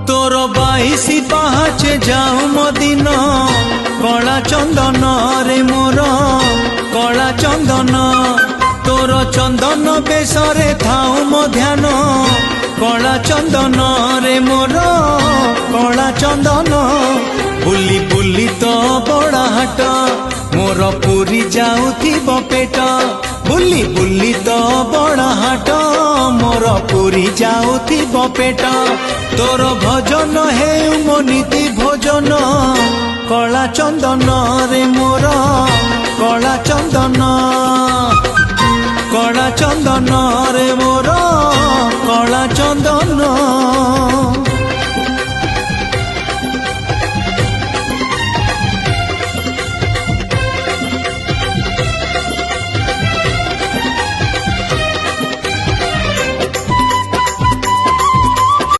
तोर 22 पाहाचे जाऊ मदिन कला चंदन रे मोर कला चंदन तोर चंदन बेसरे थाऊ मो ध्यान कला चंदन रे मोर कला चंदन बुली बुली तो बड़ा हाट मोर पूरी जाऊथिब पेट बुली बुली तो बड़ा हाट मोर पूरी जाऊथिब पेट तोर भजन हे मो नीति भोजन कला चंदन रे मोर कला चंदन कला चंदन रे मोर कला चंदन।